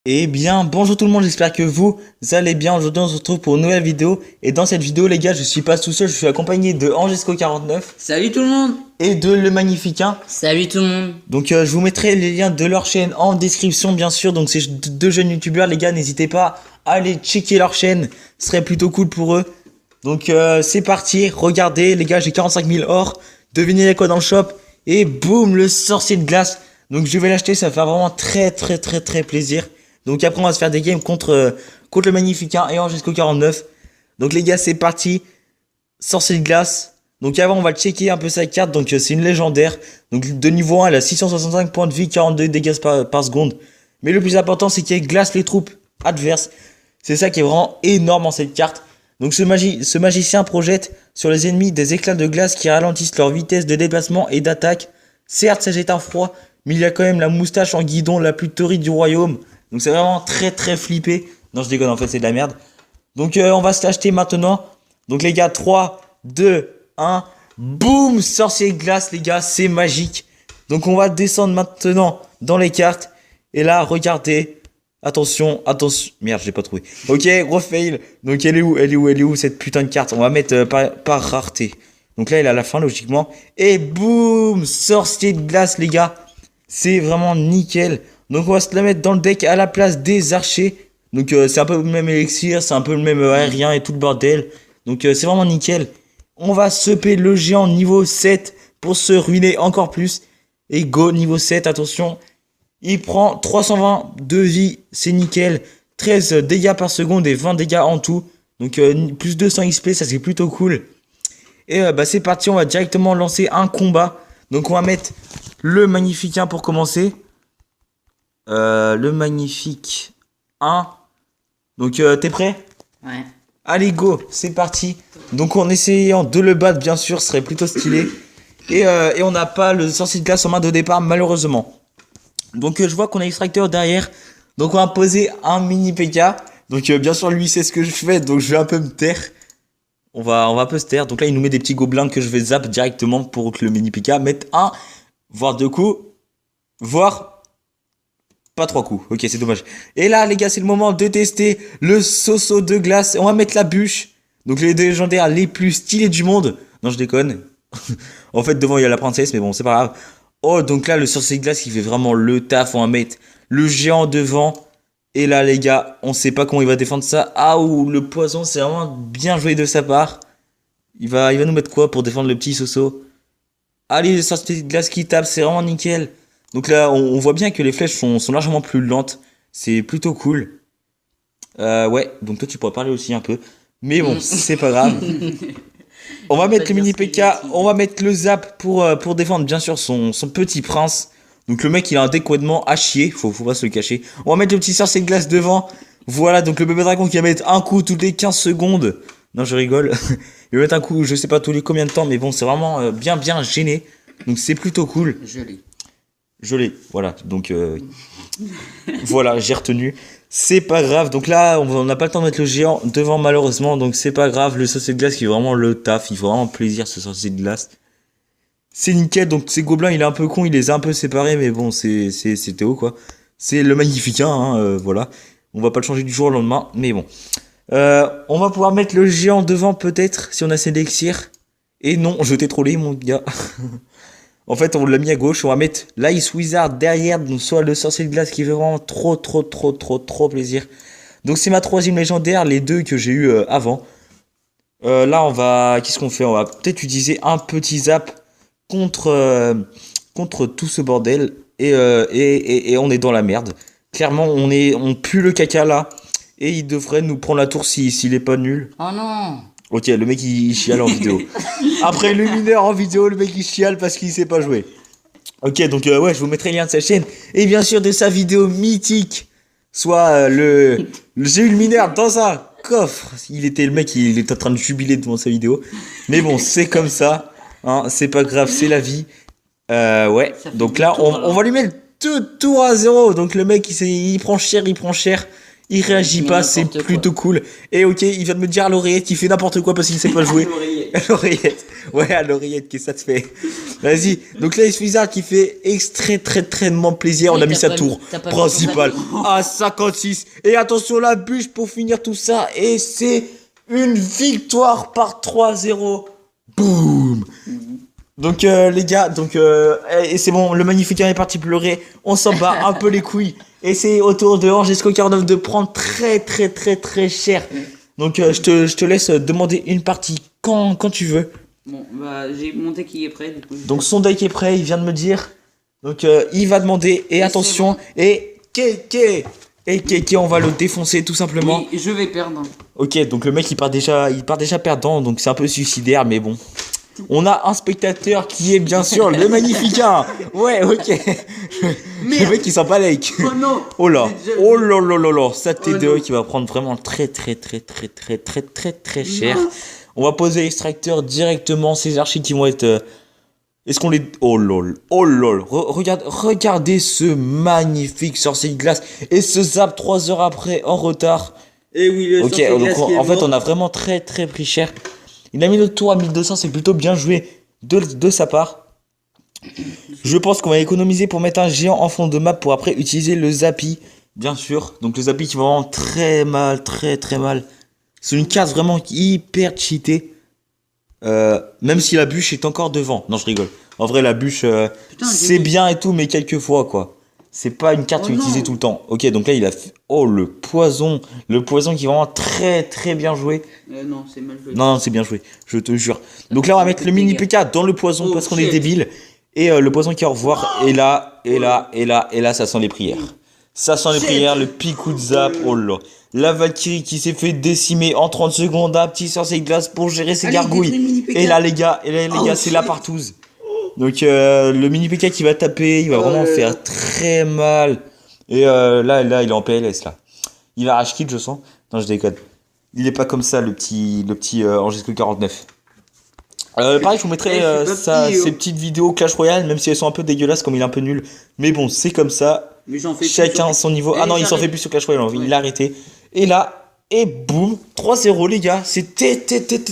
Eh bien, bonjour tout le monde, j'espère que vous allez bien. Aujourd'hui, on se retrouve pour une nouvelle vidéo. Et dans cette vidéo, les gars, je suis pas tout seul, je suis accompagné de Angesco49. Salut tout le monde. Et de Le Magnifiquin. Salut tout le monde. Donc, je vous mettrai les liens de leur chaîne en description, bien sûr. Donc, c'est deux jeunes youtubeurs, les gars, n'hésitez pas à aller checker leur chaîne. Ce serait plutôt cool pour eux. Donc, c'est parti. Regardez, les gars, j'ai 45 000 or. Devinez il y a quoi dans le shop. Et boum, le sorcier de glace. Donc, je vais l'acheter, ça va faire vraiment très plaisir. Donc après on va se faire des games contre Le Magnifiquin et Angesco49. Donc les gars c'est parti. Sorcier de glace. Donc avant on va checker un peu sa carte. Donc c'est une légendaire. Donc de niveau 1 elle a 665 points de vie, 42 dégâts par seconde. Mais le plus important c'est qu'elle glace les troupes adverses. C'est ça qui est vraiment énorme en cette carte. Donc ce magicien projette sur les ennemis des éclats de glace qui ralentissent leur vitesse de déplacement et d'attaque. Certes ça jette un froid, mais il a quand même la moustache en guidon la plus torride du royaume. Donc c'est vraiment très flippé. Non je déconne, en fait c'est de la merde. Donc on va se l'acheter maintenant. Donc les gars 3, 2, 1. Boum, sorcier de glace les gars, c'est magique. Donc on va descendre maintenant dans les cartes. Et là regardez. Attention. Merde j'ai pas trouvé. Ok gros fail. Donc elle est où cette putain de carte. On va mettre par rareté. Donc là il est à la fin logiquement. Et boum, sorcier de glace les gars. C'est vraiment nickel. Donc on va se la mettre dans le deck à la place des archers. Donc c'est un peu le même élixir, c'est un peu le même aérien et tout le bordel. Donc c'est vraiment nickel. On va seper le géant niveau 7 pour se ruiner encore plus. Et go niveau 7, attention. Il prend 320 de vie, c'est nickel. 13 dégâts par seconde et 20 dégâts en tout. Donc plus 200 XP, ça c'est plutôt cool. Et c'est parti, on va directement lancer un combat. Donc on va mettre le Magnifiquin pour commencer. Le magnifique 1. Donc t'es prêt? Ouais. Allez go, c'est parti. Donc en essayant de le battre bien sûr, ce serait plutôt stylé. Et on n'a pas le sorcier de glace en main de départ malheureusement. Donc je vois qu'on a extracteur derrière. Donc on va poser un mini PK. Donc bien sûr lui sait ce que je fais, donc je vais un peu me taire. On va un peu se taire. Donc là il nous met des petits gobelins que je vais zap directement pour que le mini PK mette un, voire deux coups, voire pas 3 coups, ok c'est dommage. Et là les gars c'est le moment de tester le Soso de glace. On va mettre la bûche. Donc les légendaires les plus stylés du monde. Non je déconne. En fait devant il y a la princesse mais bon c'est pas grave. Oh donc là le sorcier de glace qui fait vraiment le taf. On va mettre le géant devant. Et là les gars on sait pas comment il va défendre ça. Ah ou le poison c'est vraiment bien joué de sa part. Il va nous mettre quoi pour défendre le petit Soso? Allez le sorcier de glace qui tape, c'est vraiment nickel. Donc là, on voit bien que les flèches sont largement plus lentes. C'est plutôt cool. Ouais, donc toi tu pourrais parler aussi un peu. Mais bon, c'est pas grave. On va mettre le mini PK, on va mettre le zap pour défendre bien sûr son petit prince. Donc le mec il a un décoinement à chier, faut pas se le cacher. On va mettre le petit sorcier de glace devant. Voilà, donc le bébé dragon qui va mettre un coup toutes les 15 secondes. Non, je rigole. Il va mettre un coup, je sais pas tous les combien de temps, mais bon, c'est vraiment bien gêné. Donc c'est plutôt cool. Joli, voilà, donc voilà, j'ai retenu. C'est pas grave, donc là, on n'a pas le temps de mettre le géant devant malheureusement, donc c'est pas grave. Le sorcier de glace qui est vraiment le taf, il faut vraiment plaisir ce sorcier de glace. C'est nickel, donc ces gobelins, il est un peu con, il les a un peu séparés, mais bon, c'est Théo quoi. C'est le Magnifiquin, hein, voilà. On va pas le changer du jour au lendemain, mais bon. On va pouvoir mettre le géant devant peut-être, si on a assez d'élixir. Et non, je t'ai trollé mon gars. En fait, on l'a mis à gauche. On va mettre l'Ice Wizard derrière. Donc, soit le sorcier de glace qui fait vraiment trop plaisir. Donc, c'est ma troisième légendaire. Les deux que j'ai eu avant. Là, on va... Qu'est-ce qu'on fait? On va peut-être utiliser un petit zap contre tout ce bordel. Et on est dans la merde. Clairement, on pue le caca là. Et il devrait nous prendre la tour s'il est pas nul. Oh non! Ok, le mec il chiale en vidéo. Après le mineur en vidéo, le mec il chiale parce qu'il sait pas jouer. Ok, donc ouais, je vous mettrai le lien de sa chaîne. Et bien sûr de sa vidéo mythique. Soit j'ai eu le mineur dans un coffre. Le mec il est en train de jubiler devant sa vidéo. Mais bon, c'est comme ça. Hein, c'est pas grave, c'est la vie. Ouais, donc là on va lui mettre tout à 0. Donc le mec il prend cher. Il réagit pas, c'est plutôt cool. Et ok, il vient de me dire à l'oreillette, il fait n'importe quoi parce qu'il sait pas jouer. À l'oreillette. Ouais, à l'oreillette, qu'est-ce que ça te fait? Vas-y. Donc là, Ice Wizard qui fait extrêmement plaisir. On a mis sa tour principale à 56. Et attention, la bûche pour finir tout ça. Et c'est une victoire par 3-0. Boum. Donc les gars, et c'est bon, le Magnifica est parti pleurer. On s'en bat un peu les couilles. Et c'est au tour de Angesco 49 de prendre très cher. Donc je te laisse demander une partie quand tu veux. Bon, bah j'ai mon deck qui est prêt. Du coup, donc son deck est prêt, il vient de me dire. Donc il va demander. Et attention, bon. Et Keke, on va le défoncer tout simplement. Oui, je vais perdre. Ok, donc le mec il part déjà perdant, donc c'est un peu suicidaire, mais bon. On a un spectateur qui est bien sûr le Magnifica. Ouais, ok. Le mec il s'en bat like. Oh non. Oh là. Oh là là là là. Ça T2 qui va prendre vraiment très cher. Non. On va poser l'extracteur directement. Ces archis qui vont être... Est-ce qu'on les... Oh lol. Oh lol. Regardez ce magnifique sorcier de glace. Et ce zap 3 heures après en retard. Et oui, le sorcier de glace. Ok, donc en fait on a vraiment très pris cher. Il a mis notre tour à 1200, c'est plutôt bien joué de sa part. Je pense qu'on va économiser pour mettre un géant en fond de map pour après utiliser le Zappi, bien sûr. Donc le Zappi qui va vraiment très mal. C'est une carte vraiment hyper cheatée. Même si la bûche est encore devant. Non, je rigole. En vrai, la bûche, c'est bien et tout, mais quelques fois, quoi. C'est pas une carte utilisée tout le temps. Ok, donc là, il a fait... Oh, le poison. Le poison qui est vraiment très bien joué. Non, c'est mal joué. Non, c'est bien joué. Je te jure. Donc là, on va mettre le mini PK dans le poison parce qu'on est débile. Et le poison qui est au revoir. Et là, ça sent les prières. Ça sent les prières, le picou de zap. Oh là. La Valkyrie qui s'est fait décimer en 30 secondes. Un petit sorcier de glace pour gérer ses gargouilles. Et là, les gars, c'est la partouze. Donc le mini PK qui va taper, il va vraiment faire très mal. Et là il est en PLS là. Il va rage kit je sens. Non je déconne. Il est pas comme ça le petit Angesco 49. Pareil je vous mettrai ses petites vidéos Clash Royale même si elles sont un peu dégueulasses comme il est un peu nul. Mais bon c'est comme ça. Mais j'en fais chacun son niveau. Ah non il s'en fait plus sur Clash Royale, il l'a arrêté. Et là, et boum, 3-0 les gars. C'était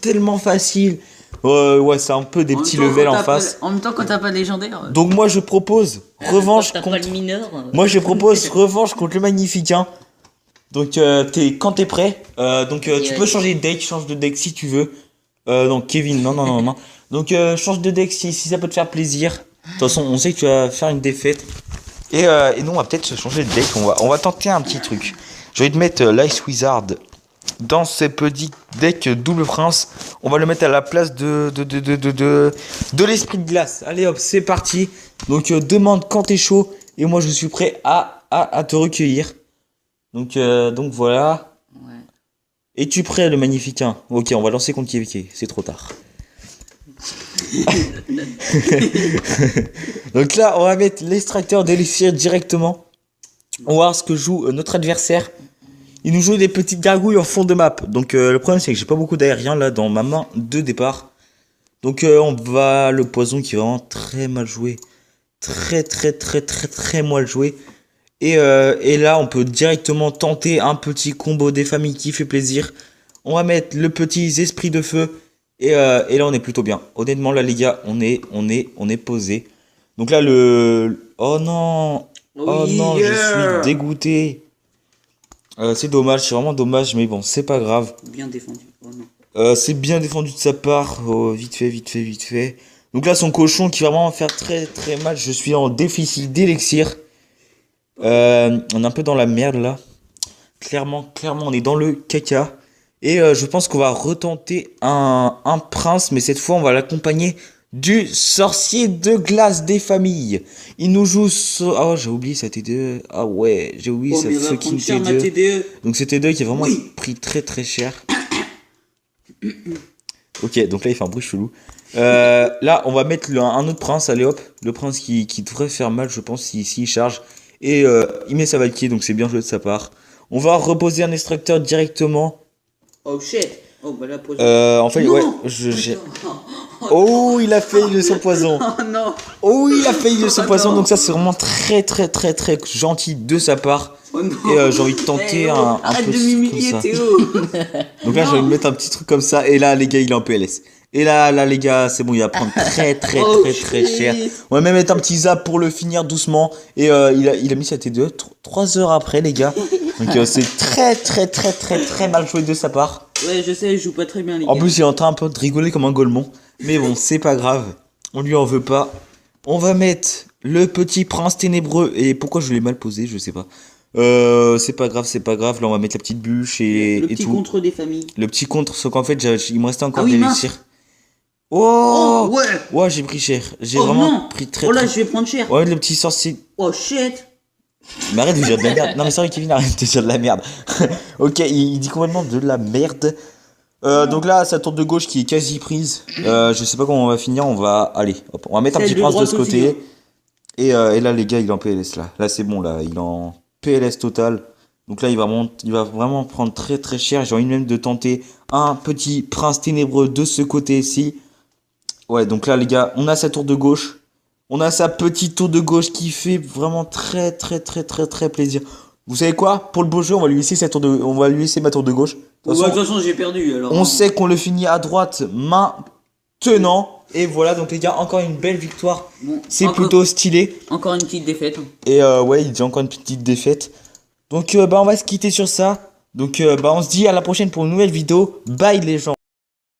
tellement facile. Ouais, c'est un peu des petits levels en face. En même temps, quand t'as pas de légendaire. Donc, moi, je propose revanche contre. Pas le mineur. Moi, je propose revanche contre le Magnifica. Donc, quand t'es prêt, tu peux changer de deck. Change de deck si tu veux. Donc, Kevin, non. Donc, change de deck si ça peut te faire plaisir. De toute façon, on sait que tu vas faire une défaite. Et nous, on va peut-être se changer de deck. On va tenter un petit truc. Je vais te mettre l'Ice Wizard. Dans ces petits decks double prince, on va le mettre à la place de l'esprit de glace. Allez hop, c'est parti. Donc demande quand t'es chaud et moi je suis prêt à te recueillir. Donc voilà. Ouais. Es-tu prêt le magnifique hein? Ok, on va lancer contre Kevike, c'est trop tard. Donc là, on va mettre l'extracteur d'élixir directement. On va voir ce que joue notre adversaire. Il nous joue des petites gargouilles en fond de map. Donc le problème c'est que j'ai pas beaucoup d'aérien là dans ma main de départ. Donc on va le poison qui est vraiment très mal joué. Très mal joué. Et là on peut directement tenter un petit combo des familles qui fait plaisir. On va mettre le petit esprit de feu. Et là on est plutôt bien. Honnêtement là les gars on est posé. Donc là oh non. Oh non je suis dégoûté. C'est dommage, c'est vraiment dommage, mais bon, c'est pas grave. Bien défendu. Oh non. C'est bien défendu de sa part. Oh, vite fait. Donc là, son cochon qui va vraiment faire très mal. Je suis en déficit d'élixir. On est un peu dans la merde là. Clairement, on est dans le caca. Et je pense qu'on va retenter un prince, mais cette fois, on va l'accompagner du sorcier de glace des familles. Il nous joue Ah, j'ai oublié sa T2. Ah ouais, j'ai oublié sa fucking T2. Donc c'est T2 qui est vraiment pris très cher. Ok, donc là il fait un bruit chelou. Là on va mettre un autre prince. Allez hop, le prince qui devrait faire mal je pense s'il charge. Et il met sa Valkyrie, donc c'est bien joué de sa part. On va reposer un extracteur directement. Oh shit. Oh bah là pose. En fait ouais, Oh, il a failli de son poison. Oh non. Oh, il a failli de son poison. Donc ça, c'est vraiment très gentil de sa part. Oh non. Et j'ai envie de tenter Eh, oh, un arrête de petit truc m'humilier, comme ça. Théo. Donc là, j'ai envie de Non. mettre un petit truc comme ça. Et là, les gars, il est en PLS. Et là, les gars, c'est bon, il va prendre très Oh, très cher. shit. On va même mettre un petit zap pour le finir doucement. Et il a mis sa T2 3 heures après, les gars. Donc c'est très mal joué de sa part. Ouais, je sais, je joue pas très bien, les En gars. plus, il est en train un peu de rigoler comme un golemon. Mais bon, c'est pas grave. On lui en veut pas. On va mettre le petit prince ténébreux. Et pourquoi je l'ai mal posé, je sais pas. C'est pas grave. Là, on va mettre la petite bûche et Le petit tout. contre des familles. Le petit contre, sauf qu'en fait, il me restait encore Ah oui, des mince. élixirs. Oh, Oh, ouais. ouais, j'ai pris cher. J'ai Oh vraiment non. pris très Oh là, très. je vais prendre cher. Ouais, le petit sorcier. Oh shit. Mais arrête de dire de la merde. Non, mais sérieux, Kevin, arrête de dire de la merde. Ok, il dit complètement de la merde. Donc là, sa tour de gauche qui est quasi prise. Je sais pas comment on va finir. On va. Allez, hop, on va mettre un Celle petit de prince de droite ce aussi, côté. hein. Et là, les gars, il est en PLS là. Là, c'est bon, là. Il est en PLS total. Donc là, il va vraiment prendre très cher. J'ai envie même de tenter un petit prince ténébreux de ce côté-ci. Ouais, donc là, les gars, on a sa tour de gauche. On a sa petite tour de gauche qui fait vraiment très plaisir. Vous savez quoi? Pour le beau jeu, on va lui laisser ma tour de gauche. De toute De façon, toute façon, j'ai perdu alors. on sait qu'on le finit à droite maintenant. Et voilà, donc les gars, encore une belle victoire. Bon, C'est encore- plutôt stylé. Encore une petite défaite. Et ouais, il dit encore une petite défaite. Donc on va se quitter sur ça. Donc on se dit à la prochaine pour une nouvelle vidéo. Bye les gens.